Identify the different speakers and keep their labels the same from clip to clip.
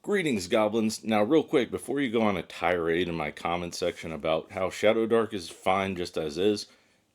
Speaker 1: Greetings, goblins. Now, real quick, before you go on a tirade in my comment section about how ShadowDark is fine just as is,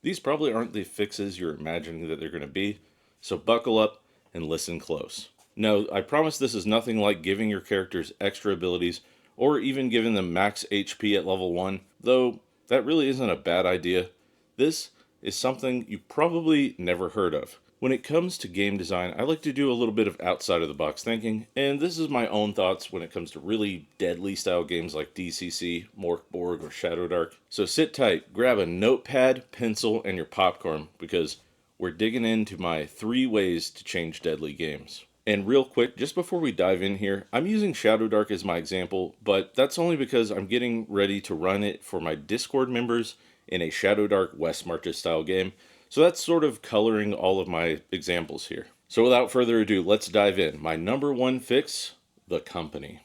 Speaker 1: these probably aren't the fixes you're imagining that they're going to be, so buckle up and listen close. No, I promise this is nothing like giving your characters extra abilities or even giving them max HP at level 1, though that really isn't a bad idea. This is something you probably never heard of. When it comes to game design, I like to do a little bit of outside of the box thinking, and this is my own thoughts when it comes to really deadly style games like DCC, Morkborg, or ShadowDark. So sit tight, grab a notepad, pencil, and your popcorn, because we're digging into my 3 ways to change deadly games. And real quick, just before we dive in here, I'm using ShadowDark as my example, but that's only because I'm getting ready to run it for my Discord members in a ShadowDark West Marches style game. So that's sort of coloring all of my examples here. So without further ado, let's dive in. My number 1 fix, the company.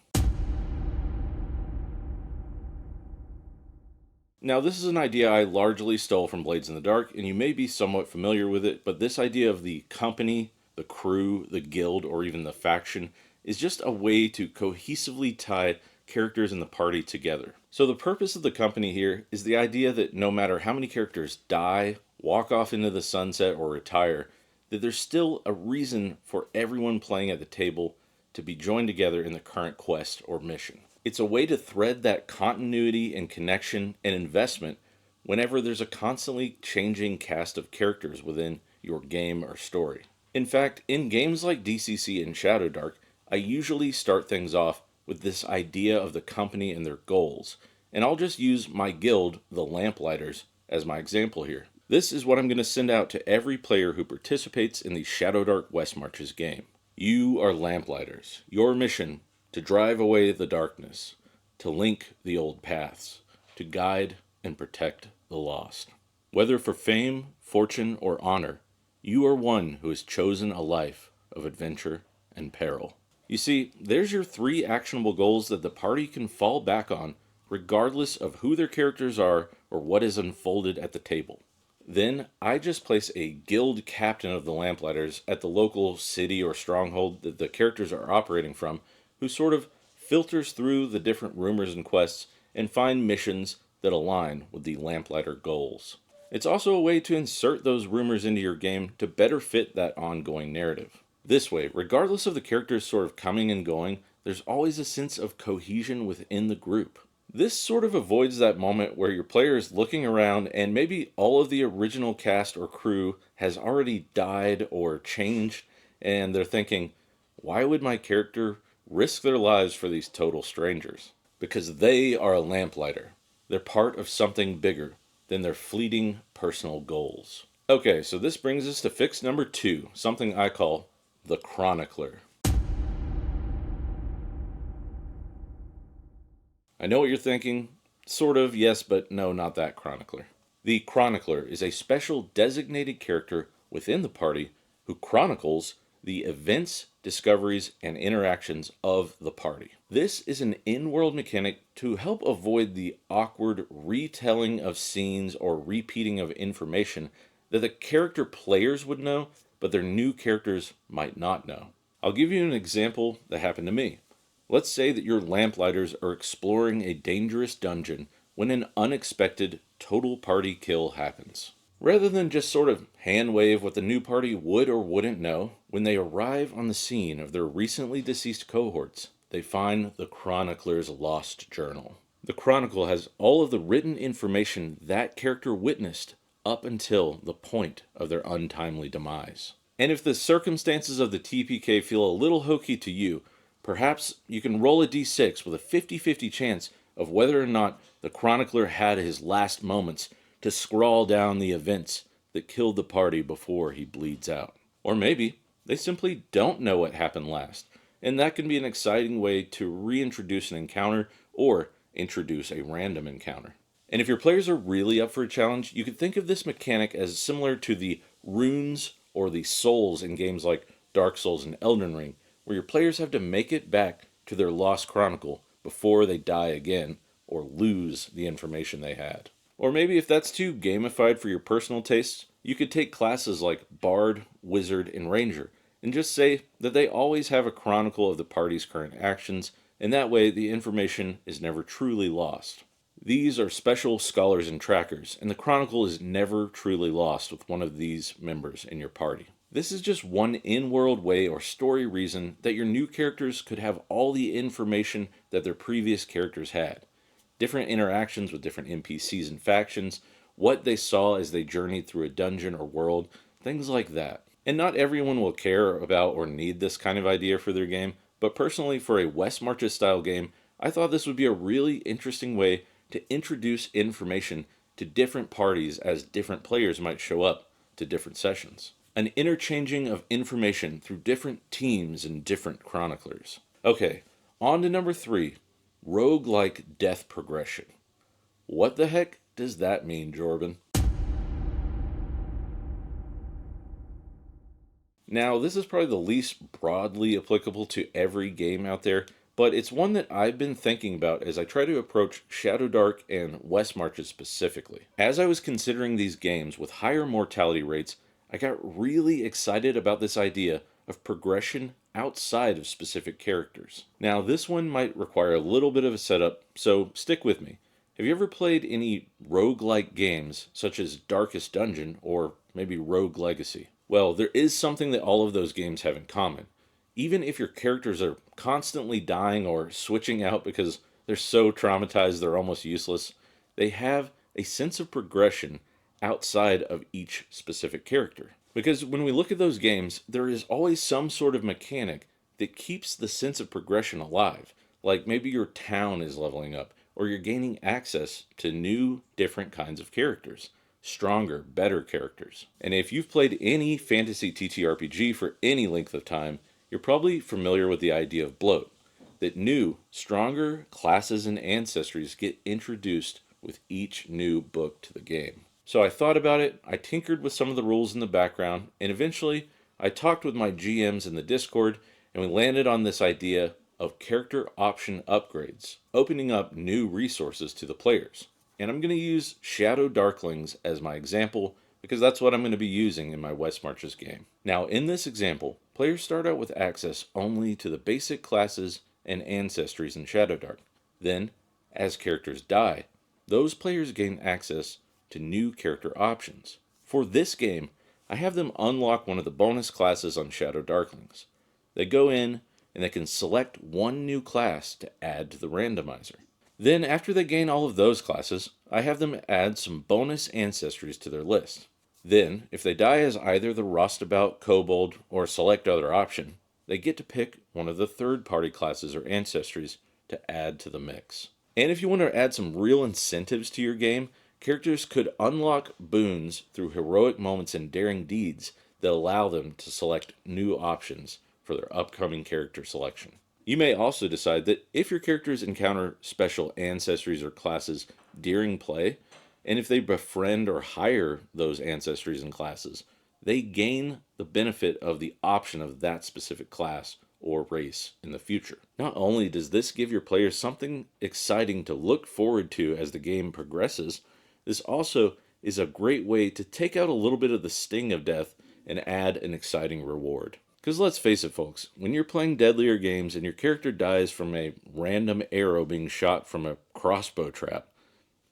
Speaker 1: Now, this is an idea I largely stole from Blades in the Dark, and you may be somewhat familiar with it, but this idea of the company, the crew, the guild, or even the faction is just a way to cohesively tie characters in the party together. So the purpose of the company here is the idea that no matter how many characters die, walk off into the sunset, or retire, that there's still a reason for everyone playing at the table to be joined together in the current quest or mission. It's a way to thread that continuity and connection and investment whenever there's a constantly changing cast of characters within your game or story. In fact, in games like DCC and ShadowDark, I usually start things off with this idea of the company and their goals, and I'll just use my guild, the Lamplighters, as my example here. This is what I'm going to send out to every player who participates in the ShadowDark West Marches game. You are Lamplighters. Your mission, to drive away the darkness, to link the old paths, to guide and protect the lost. Whether for fame, fortune, or honor, you are one who has chosen a life of adventure and peril. You see, there's your 3 actionable goals that the party can fall back on regardless of who their characters are or what is unfolded at the table. Then I just place a guild captain of the Lamplighters at the local city or stronghold that the characters are operating from, who sort of filters through the different rumors and quests and find missions that align with the Lamplighter goals. It's also a way to insert those rumors into your game to better fit that ongoing narrative. This way, regardless of the characters sort of coming and going, there's always a sense of cohesion within the group. This sort of avoids that moment where your player is looking around and maybe all of the original cast or crew has already died or changed, and they're thinking, why would my character risk their lives for these total strangers? Because they are a Lamplighter. They're part of something bigger than their fleeting personal goals. Okay, so this brings us to fix number 2, something I call the Chronicler. I know what you're thinking. Sort of, yes, but no, not that Chronicler. The Chronicler is a special designated character within the party who chronicles the events, discoveries, and interactions of the party. This is an in-world mechanic to help avoid the awkward retelling of scenes or repeating of information that the character players would know, but their new characters might not know. I'll give you an example that happened to me. Let's say that your Lamplighters are exploring a dangerous dungeon when an unexpected total party kill happens. Rather than just sort of hand wave what the new party would or wouldn't know, when they arrive on the scene of their recently deceased cohorts, they find the Chronicler's lost journal. The Chronicle has all of the written information that character witnessed up until the point of their untimely demise. And if the circumstances of the TPK feel a little hokey to you, perhaps you can roll a d6 with a 50-50 chance of whether or not the Chronicler had his last moments to scrawl down the events that killed the party before he bleeds out. Or maybe they simply don't know what happened last, and that can be an exciting way to reintroduce an encounter or introduce a random encounter. And if your players are really up for a challenge, you could think of this mechanic as similar to the runes or the souls in games like Dark Souls and Elden Ring, where your players have to make it back to their lost chronicle before they die again or lose the information they had. Or maybe if that's too gamified for your personal tastes, you could take classes like Bard, Wizard, and Ranger, and just say that they always have a chronicle of the party's current actions and that way the information is never truly lost. These are special scholars and trackers, and the Chronicle is never truly lost with one of these members in your party. This is just one in-world way or story reason that your new characters could have all the information that their previous characters had. Different interactions with different NPCs and factions, what they saw as they journeyed through a dungeon or world, things like that. And not everyone will care about or need this kind of idea for their game, but personally for a West Marches style game, I thought this would be a really interesting way to introduce information to different parties as different players might show up to different sessions. An interchanging of information through different teams and different chroniclers. Okay, on to number 3, roguelike death progression. What the heck does that mean, Joran? Now, this is probably the least broadly applicable to every game out there, but it's one that I've been thinking about as I try to approach ShadowDark and West Marches specifically. As I was considering these games with higher mortality rates, I got really excited about this idea of progression outside of specific characters. Now, this one might require a little bit of a setup, so stick with me. Have you ever played any roguelike games, such as Darkest Dungeon or maybe Rogue Legacy? Well, there is something that all of those games have in common. Even if your characters are constantly dying or switching out because they're so traumatized they're almost useless, they have a sense of progression outside of each specific character. Because when we look at those games, there is always some sort of mechanic that keeps the sense of progression alive. Like maybe your town is leveling up, or you're gaining access to new, different kinds of characters. Stronger, better characters. And if you've played any fantasy TTRPG for any length of time, you're probably familiar with the idea of bloat. That new, stronger classes and ancestries get introduced with each new book to the game. So I thought about it, I tinkered with some of the rules in the background, and eventually I talked with my GMs in the Discord, and we landed on this idea of character option upgrades, opening up new resources to the players. And I'm going to use Shadow Darklings as my example, because that's what I'm going to be using in my West Marches game. Now, in this example, players start out with access only to the basic classes and ancestries in ShadowDark. Then, as characters die, those players gain access to new character options. For this game, I have them unlock one of the bonus classes on Shadow Darklings. They go in and they can select one new class to add to the randomizer. Then, after they gain all of those classes, I have them add some bonus ancestries to their list. Then, if they die as either the Roustabout, Kobold, or select other option, they get to pick one of the third-party classes or ancestries to add to the mix. And if you want to add some real incentives to your game, characters could unlock boons through heroic moments and daring deeds that allow them to select new options for their upcoming character selection. You may also decide that if your characters encounter special ancestries or classes during play, and if they befriend or hire those ancestries and classes, they gain the benefit of the option of that specific class or race in the future. Not only does this give your players something exciting to look forward to as the game progresses, this also is a great way to take out a little bit of the sting of death and add an exciting reward. Because let's face it, folks, when you're playing deadlier games and your character dies from a random arrow being shot from a crossbow trap,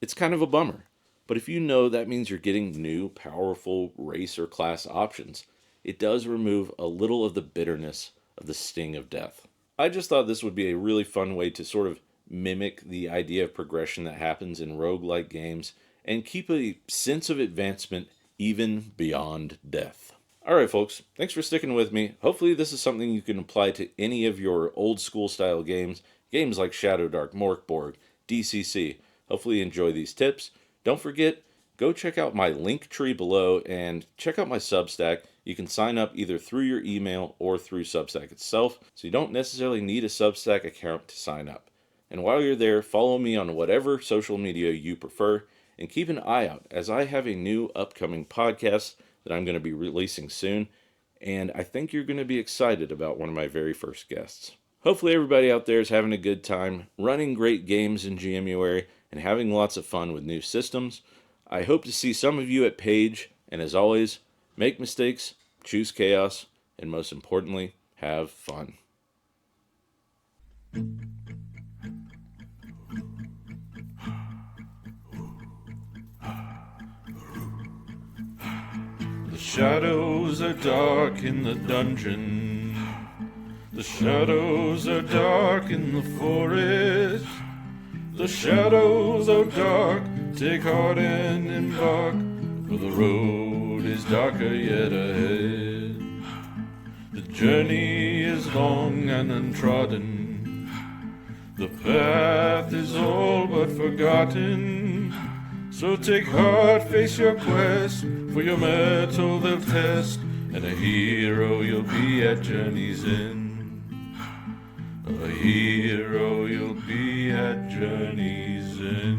Speaker 1: it's kind of a bummer. But if you know that means you're getting new, powerful race or class options, it does remove a little of the bitterness of the sting of death. I just thought this would be a really fun way to sort of mimic the idea of progression that happens in roguelike games and keep a sense of advancement even beyond death. Alright folks, thanks for sticking with me. Hopefully this is something you can apply to any of your old school style games, games like ShadowDark, Morkborg, DCC. Hopefully you enjoy these tips. Don't forget, go check out my link tree below and check out my Substack. You can sign up either through your email or through Substack itself, so you don't necessarily need a Substack account to sign up. And while you're there, follow me on whatever social media you prefer, and keep an eye out as I have a new upcoming podcast that I'm going to be releasing soon, and I think you're going to be excited about one of my very first guests. Hopefully everybody out there is having a good time, running great games in GMUary, and having lots of fun with new systems. I hope to see some of you at Page, and as always, make mistakes, choose chaos, and most importantly, have fun. shadows are dark in the dungeon. The shadows are dark in the forest. The shadows are dark, take heart and embark, for the road is darker yet ahead. The journey is long and untrodden. The path is all but forgotten. So take heart, face your quest, for your mettle they'll test, and a hero you'll be at journey's end. A hero you'll be at journey's end.